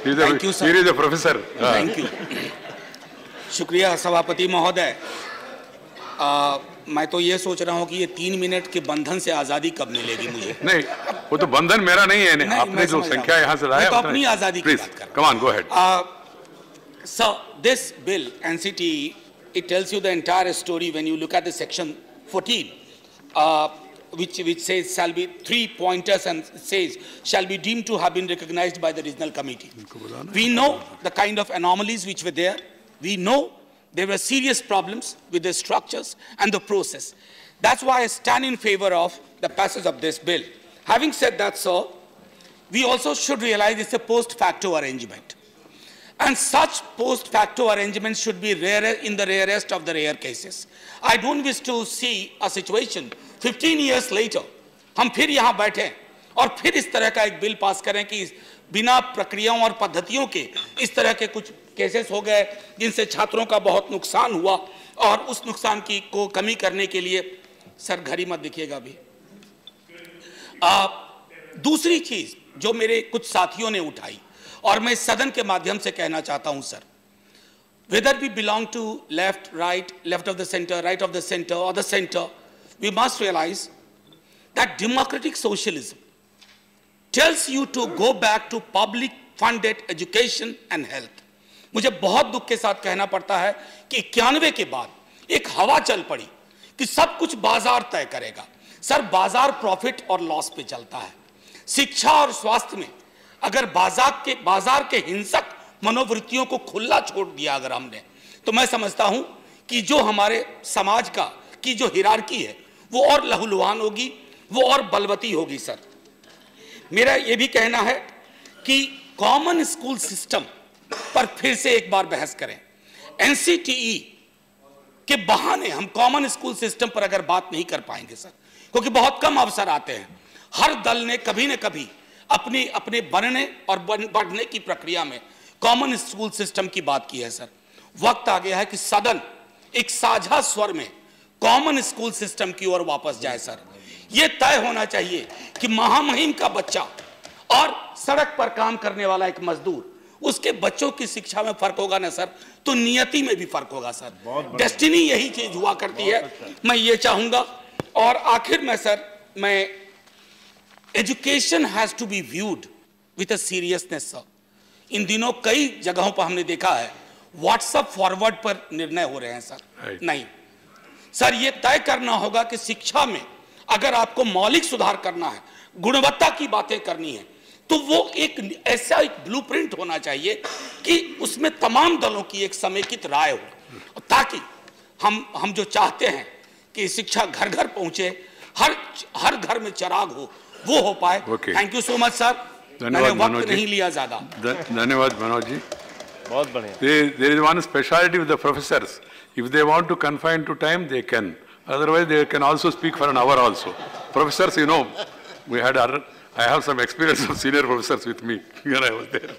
Thank you, sir. Here is the professor. Thank you. शुक्रिया सभापति महोदय। मैं तो ये सोच रहा हूँ कि ये 3 मिनट के बंधन से आजादी कब मिलेगी मुझे? नहीं, वो तो बंधन मेरा नहीं है। आपने जो संख्या यहाँ से लाया, तो अपनी आजादी की बात कर रहा हूँ। Come on, go ahead. So this bill NCT, it tells you the entire story when you look at the section 14, which says shall be 3 pointers and says shall be deemed to have been recognized by the regional committee. We know the kind of anomalies which were there. We know there were serious problems with the structures and the process. That's why I stand in favor of the passage of this bill. Having said that, sir, we also should realize it's a post facto arrangement. And such post facto arrangements should be rare in the rarest of the rare cases. I don't wish to see a situation 15 years later, हम फिर यहाँ बैठे और फिर इस तरह का एक बिल पास करें कि बिना प्रक्रियाओं और पद्धतियों के इस तरह के कुछ केसेस हो गए जिनसे छात्रों का बहुत नुकसान हुआ और उस नुकसान को कमी करने के लिए सर घड़ी मत दिखिएगा अभी। दूसरी चीज जो मेरे कुछ साथियों ने उठाई और मैं सदन के माध्यम से कहना चाहता हूं sir, whether we belong to left, right, left of the center, right of the center or the center, we must realize that democratic socialism tells you to go back to public funded education and health. मुझे बहुत दुख के साथ कहना पड़ता है कि 91 के बाद एक हवा चल पड़ी कि सब कुछ बाजार तय करेगा। सर बाजार प्रॉफिट और लॉस पे चलता है। शिक्षा और स्वास्थ्य में अगर बाजार के हिंसक मनोवृत्तियों को खुला छोड़ दिया अगर हमने, तो मैं समझता हूं कि जो हमारे समाज की जो हिरार्की है वो और लहूलुहान होगी, वो और बलवती होगी। सर मेरा ये भी कहना है कि कॉमन स्कूल सिस्टम पर फिर से एक बार बहस करें। एनसीटीई के बहाने हम कॉमन स्कूल सिस्टम पर अगर बात नहीं कर पाएंगे सर, क्योंकि बहुत कम अवसर आते हैं। हर दल ने कभी न कभी अपने बनने और बढ़ने की प्रक्रिया में कॉमन स्कूल सिस्टम की बात की है। सर वक्त आ गया है कि सदन एक साझा स्वर में कॉमन स्कूल सिस्टम की ओर वापस जाए। सर यह तय होना चाहिए कि महामहिम का बच्चा और सड़क पर काम करने वाला एक मजदूर, उसके बच्चों की शिक्षा में फर्क होगा ना सर, तो नियति में भी फर्क होगा। सर डेस्टिनी यही चीज हुआ करती है। मैं ये चाहूंगा और आखिर में सर मैं education has to be viewed with a seriousness. Sir इन दिनों कई जगहों पर हमने देखा है व्हाट्सएप फॉरवर्ड पर निर्णय हो रहे हैं। सर नहीं सर, ये तय करना होगा कि शिक्षा में अगर आपको मौलिक सुधार करना है, गुणवत्ता की बातें करनी है, तो वो एक ऐसा एक ब्लूप्रिंट होना चाहिए कि उसमें तमाम दलों की एक समेकित राय हो, ताकि हम जो चाहते हैं कि शिक्षा घर घर पहुंचे, हर घर में चिराग हो, वो हो पाए। Thank you so much sir, मैंने वक्त नहीं लिया ज्यादा। धन्यवाद मनोज जी, बहुत बढ़िया। There is one speciality with the professors. If they want to confine to time, they can. Otherwise, they can also speak for an hour also. Professors, you know, I have some experience of senior professors with me when I was there.